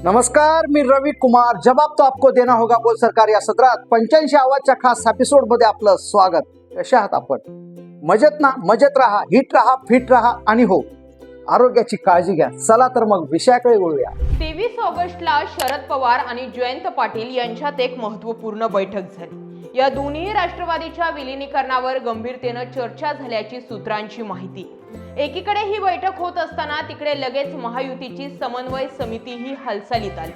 नमस्कार, मी रवी कुमार. जवाब तो आपको देना होगा बोल सरकार या सत्रात 85 आवाजच्या खास एपिसोड मध्ये आपलं स्वागत. कशा आहात आपण? मजेत ना? मजेत राहा, हिट राहा, फिट राहा आणि हो, आरोग्याची काळजी घ्या. चला तर मग विषयाकडे वळूया. 23 ऑगस्टला शरद पवार आणि जयंत पाटील यांच्यात एक महत्त्वपूर्ण बैठक झाली. या दोन्ही राष्ट्रवादीच्या विलीनीकरणावर गंभीरतेनं चर्चा झाल्याची सूत्रांची माहिती. एकीकडे ही बैठक होत असताना तिकडे लगेच महायुतीची समन्वय समितीही हालचालीत आली.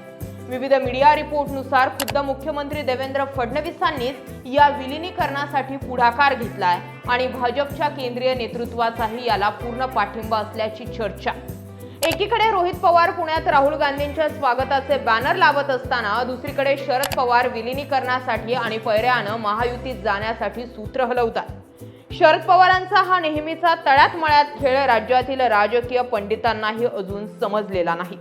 विविध मीडिया रिपोर्टनुसार खुद्द मुख्यमंत्री देवेंद्र फडणवीसांनीच या विलीनीकरणासाठी पुढाकार घेतलाय आणि भाजपच्या केंद्रीय नेतृत्वाचाही याला पूर्ण पाठिंबा असल्याची चर्चा. एकीकडे रोहित पवार पुण्यात राहुल गांधींच्या स्वागताचे बॅनर लावत असताना दुसरीकडे शरद पवार विलीनीकरणासाठी आणि पैऱ्यानं महायुतीत जाण्यासाठी सूत्र हलवतात. शरद पवारांचा हा नेहमीचा तळ्यात मळ्यात खेळ राज्यातील राजकीय पंडितांनाही अजून समजलेला नाही.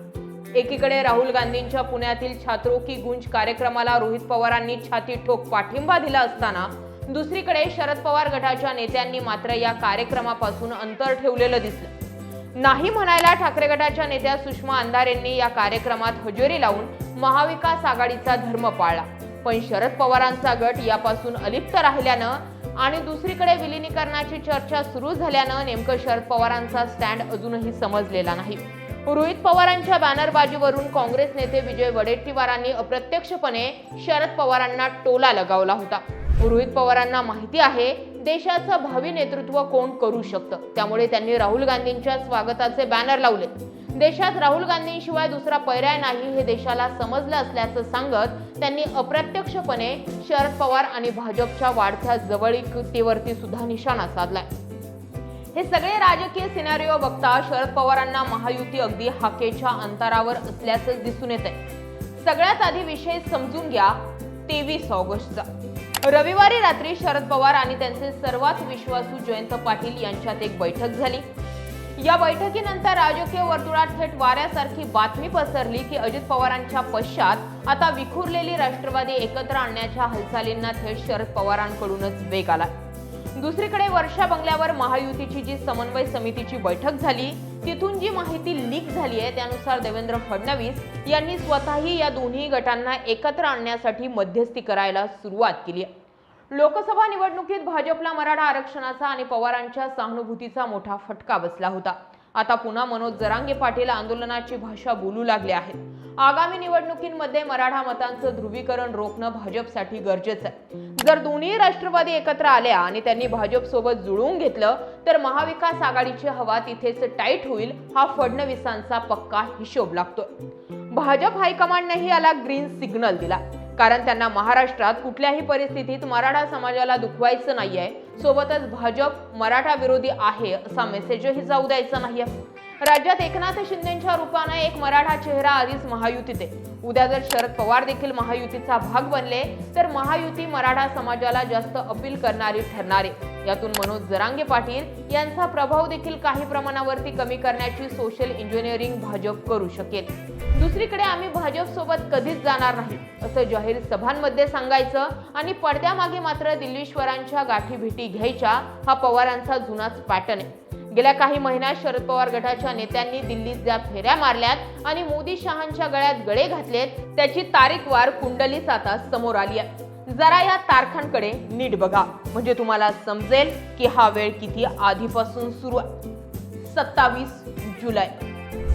एकीकडे राहुल गांधींच्या पुण्यातील छात्रों की गूंज कार्यक्रमाला रोहित पवारांनी छाती ठोक पाठिंबा दिला असताना दुसरीकडे शरद पवार गटाच्या नेत्यांनी मात्र या कार्यक्रमापासून अंतर ठेवलेलं दिसलं. नाही म्हणायला ठाकरे गटाच्या नेत्या सुषमा अंधारेंनी या कार्यक्रमात हजेरी लावून महाविकास आघाडीचा धर्म पाळला. पण शरद पवारांचा गट यापासून अलिप्त राहिल्यानं आणि दुसरीकडे विलीनीकरणाची चर्चा सुरू झाल्यानं नेमकं शरद पवारांचा स्टँड अजूनही समजलेला नाही. रोहित पवारांच्या बॅनरबाजीवरून काँग्रेस नेते विजय वडेट्टीवारांनी अप्रत्यक्षपणे शरद पवारांना टोला लगावला होता. रोहित पवारांना माहिती आहे देशाचं भावी नेतृत्व कोण करू शकतं, त्यामुळे त्यांनी राहुल गांधींच्या स्वागताचे बॅनर लावले. देशात राहुल गांधींशिवाय दुसरा पर्याय नाही हे देशाला समजलं असल्याचं सांगत त्यांनी अप्रत्यक्षपणे शरद पवार आणि भाजपच्या वाढत्या जवळीकीवरती सुद्धा निशाणा साधलाय. हे सगळे राजकीय सिनारिओ बघता शरद पवारांना महायुती अगदी हाकेच्या अंतरावर असल्याचं दिसून येतंय. सगळ्यात आधी विषय समजून घ्या 23 ऑगस्टचा. रविवारी रात्री शरद पवार आणि त्यांचे सर्वात विश्वासू जयंत पाटील यांच्यात एक बैठक झाली. या बैठकीनंतर राजकीय वर्तुळात थेट वाऱ्यासारखी बातमी पसरली की अजित पवारांच्या पश्चात आता विखुरलेली राष्ट्रवादी एकत्र आणण्याच्या हालचालींना थेट शरद पवारांकडूनच वेग आला. दुसरीकडे वर्षा बंगल्यावर महायुतीची जी समन्वय समितीची बैठक झाली तिथून जी माहिती लीक झाली आहे त्यानुसार देवेंद्र फडणवीस यांनी स्वतःही या दोन्ही गटांना एकत्र आणण्यासाठी मध्यस्थी करायला सुरुवात केली आहे. लोकसभा निवडणुकीत भाजपला मराठा आरक्षणाचा आणि पवारांच्या सहानुभूतीचा मोठा फटका बसला होता. आता पुन्हा मनोज जरांगे पाटील आंदोलनाची भाषा बोलू लागले आहेत. आगामी निवडणुकीमध्ये मराठा मतांचं ध्रुवीकरण रोखणं भाजपसाठी गरजेचं आहे. जर दोन्ही राष्ट्रवादी एकत्र आल्या आणि त्यांनी भाजपसोबत जुळवून घेतलं तर महाविकास आघाडीची हवा तिथेच टाईट होईल हा फडणवीसांचा पक्का हिशोब लागतोय. भाजप हायकमांडनेही याला ग्रीन सिग्नल दिला, कारण त्यांना महाराष्ट्रात कुठल्याही परिस्थितीत मराठा समाजाला दुखवायचं नाहीये. सोबतच भाजप मराठा विरोधी आहे असा मेसेजही जाऊ द्यायचा नाहीये. राज्यात एकनाथ शिंदेच्या रूपाने एक मराठा चेहरा आधीच महायुतीत आहे. उद्या जर शरद पवार देखील महायुतीचा भाग बनले तर महायुती मराठा समाजाला जास्त अपील करणारी ठरणार आहे. यातून मनोज जरांगे पाटील यांचा प्रभाव देखील काही प्रमाणावरती कमी करण्याची सोशल इंजिनिअरिंग भाजप करू शकेल. दुसरीकडे आम्ही भाजप सोबत कधीच जाणार नाही असं जाहीर सभांमध्ये सांगायचं आणि पडद्यामागे मात्र दिल्लीश्वरांच्या गाठी भेटी घ्यायच्या हा पवारांचा जुनाच पॅटर्न आहे. गेल्या काही महिन्यात शरद पवार गटाच्या नेत्यांनी दिल्लीत ज्या फेऱ्या मारल्यात आणि मोदी शहांच्या गळ्यात गळे घातलेत त्याची तारीखवार कुंडलीच आता समोर आली आहे. जरा या तारखांकडे नीट बघा म्हणजे तुम्हाला समजेल की हा वेळ किती आधीपासून सुरू आहे. 27 जुलै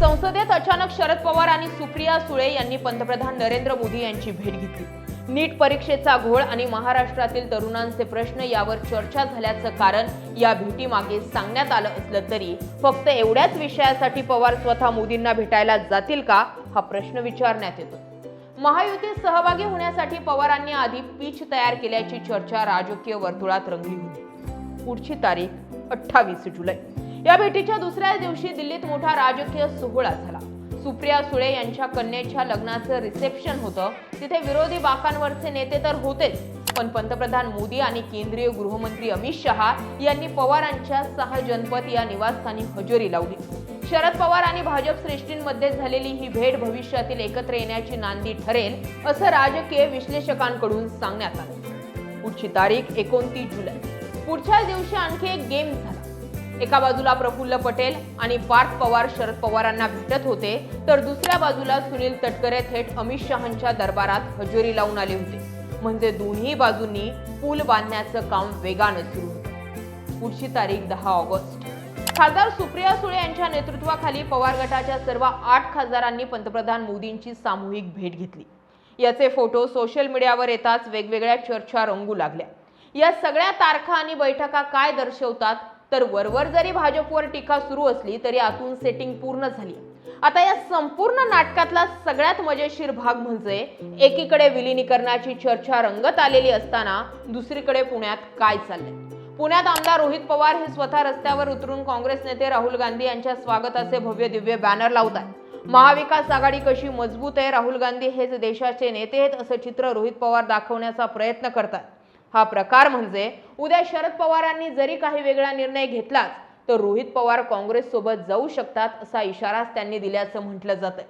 संसदेत अचानक शरद पवार आणि सुप्रिया सुळे यांनी पंतप्रधान नरेंद्र मोदी यांची भेट घेतली. नीट परीक्षेचा घोळ आणि महाराष्ट्रातील तरुणांचे प्रश्न यावर चर्चा झाल्याचं कारण या भेटीमागे सांगण्यात आलं असलं तरी फक्त एवढ्याच विषयासाठी पवार स्वतः मोदींना भेटायला जातील का हा प्रश्न विचारण्यात येतो. महायुतीत सहभागी होण्यासाठी पवारांनी आधी पिच तयार केल्याची चर्चा राजकीय वर्तुळात रंगली होती. पुढची तारीख 28 जुलै. या भेटीच्या दुसऱ्या दिवशी दिल्लीत मोठा राजकीय सोहळा झाला. सुप्रिया सुळे यांच्या कन्येच्या लग्नाचं रिसेप्शन होतं. तिथे विरोधी बाकांवरचे नेते तर होतेच, पण पंतप्रधान मोदी आणि केंद्रीय गृहमंत्री अमित शहा यांनी पवारांच्या 6 जनपथ या निवासस्थानी हजेरी लावली. शरद पवार आणि भाजप श्रेष्ठींमध्ये झालेली ही भेट भविष्यातील एकत्र येण्याची नांदी ठरेल असं राजकीय विश्लेषकांकडून सांगण्यात आलं. पुढची तारीख 29 जुलै. पुढच्या दिवशी आणखी एक गेम झाला. एका बाजूला प्रफुल्ल पटेल आणि पार्थ पवार शरद पवारांना भेटत होते, तर दुसऱ्या बाजूला सुनील तटकरे थेट अमित शहांच्या दरबारात हजेरी लावून आले होते. म्हणजे दोन्ही बाजूंनी पूल बांधण्याचं काम वेगानं सुरू होतं. पुढची तारीख 10 ऑगस्ट. खासदार सुप्रिया सुळे यांच्या नेतृत्वाखाली पवार गटाच्या सर्व 8 खासदारांनी पंतप्रधान मोदींची सामूहिक भेट घेतली. याचे फोटो सोशल मीडियावर येताच वेगवेगळ्या चर्चा रंगू लागल्या. या सगळ्या तारखा आणि बैठका काय दर्शवतात, तर वरवर जरी भाजपवर टीका सुरू असली तरी आतून सेटिंग पूर्ण झाली. आता या संपूर्ण नाटकातला सगळ्यात मजेशीर भाग म्हणजे एकीकडे विलिनीकरणाची चर्चा रंगत आलेली असताना दुसरीकडे पुण्यात काय चाललंय. पुण्यात आमदार रोहित पवार हे स्वतः रस्त्यावर उतरून काँग्रेस नेते राहुल गांधी यांच्या स्वागताचे भव्य दिव्य बॅनर लावतात. महाविकास आघाडी कशी मजबूत आहे, राहुल गांधी हेच देशाचे नेते आहेत असं चित्र रोहित पवार दाखवण्याचा प्रयत्न करतात. हा प्रकार म्हणजे उद्या शरद पवारांनी जरी काही वेगळा निर्णय घेतलाच तर रोहित पवार काँग्रेस सोबत जाऊ शकतात असा इशाराच त्यांनी दिल्याचं म्हटलं जातंय.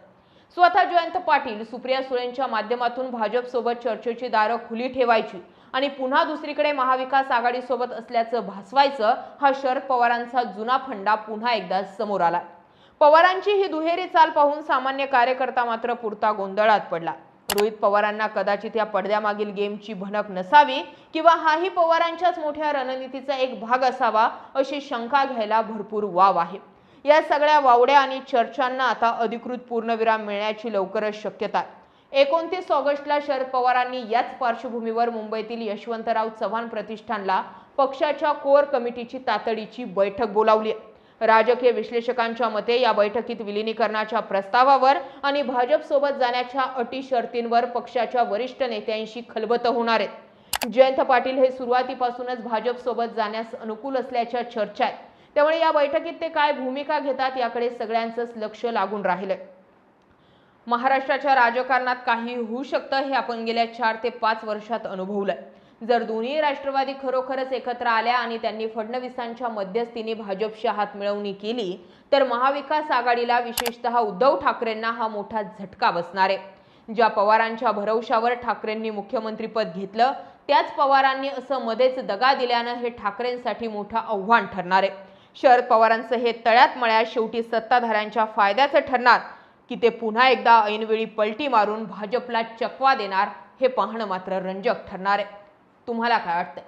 स्वतः जयंत पाटील सुप्रिया सुळेंच्या माध्यमातून भाजप सोबत चर्चेची दारं खुली ठेवायची आणि पुन्हा दुसरीकडे महाविकास आघाडी सोबत असल्याचं भासवायचं, हा शरद पवारांचा जुना फंडा पुन्हा एकदा समोर आला. पवारांची ही दुहेरी चाल पाहून सामान्य कार्यकर्ता मात्र पुरता गोंधळात पडला. रोहित पवारांना कदाचित या पडद्यामागील गेमची भनक नसावी किंवा हाही पवारांच्याच मोठ्या रणनीतीचा एक भाग असावा अशी शंका घ्यायला भरपूर वाव आहे. या सगळ्या वावड्या आणि चर्चांना आता अधिकृत पूर्णविराम मिळण्याची लवकरच शक्यता आहे. 29 ऑगस्टला शरद पवारांनी याच पार्श्वभूमीवर मुंबईतील यशवंतराव चव्हाण प्रतिष्ठानला पक्षाच्या कोर कमिटीची तातडीची बैठक बोलावली आहे. राजकीय विश्लेषकांच्या मते या बैठकीत विलिनीकरणाच्या प्रस्तावावर आणि भाजप सोबत जाण्याच्या अटी शर्तींवर पक्षाच्या वरिष्ठ नेत्यांशी खलबतं होणार आहेत. जयंत पाटील हे सुरुवातीपासूनच भाजप सोबत जाण्यास अनुकूल असल्याच्या चर्चा आहेत. त्यामुळे या बैठकीत ते काय भूमिका घेतात याकडे सगळ्यांचंच लक्ष लागून राहिलंय. महाराष्ट्राच्या राजकारणात काही होऊ शकतं हे आपण गेल्या 4 ते 5 वर्षात अनुभवलंय. जर दोन्ही राष्ट्रवादी खरोखरच एकत्र आल्या आणि त्यांनी फडणवीसांच्या मध्यस्थीने भाजपशी हातमिळवणी केली तर महाविकास आघाडीला विशेषतः उद्धव ठाकरेंना हा मोठा झटका बसणार आहे. ज्या पवारांच्या भरवशावर ठाकरेंनी मुख्यमंत्रीपद घेतलं त्याच पवारांनी असं मध्येच दगा दिल्यानं हे ठाकरेंसाठी मोठं आव्हान ठरणार आहे. शरद पवारांचं हे तळ्यात मळ्यात शेवटी सत्ताधाऱ्यांच्या फायद्याचं ठरणार की ते पुन्हा एकदा ऐनवेळी पलटी मारून भाजपला चकवा देणार हे पाहणं मात्र रंजक ठरणार आहे. तुम्हाला काय वाटतंय?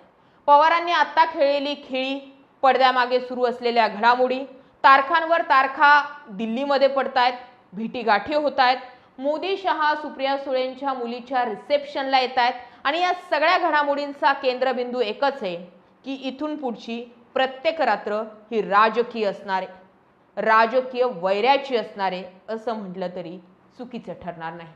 पवारांनी आता खेळलेली खेळी, पडद्यामागे सुरू असलेल्या घडामोडी, तारखांवर तारखा दिल्लीमध्ये पडतायत, भेटीगाठी होत आहेत, मोदी शहा सुप्रिया सुळेंच्या मुलीच्या रिसेप्शनला येत आहेत आणि या सगळ्या घडामोडींचा केंद्रबिंदू एकच आहे की इथून पुढची प्रत्येक रात्र ही राजकीय असणार आहे, राजकीय वैऱ्याची असणार आहे असं म्हटलं तरी चुकीचं ठरणार नाही.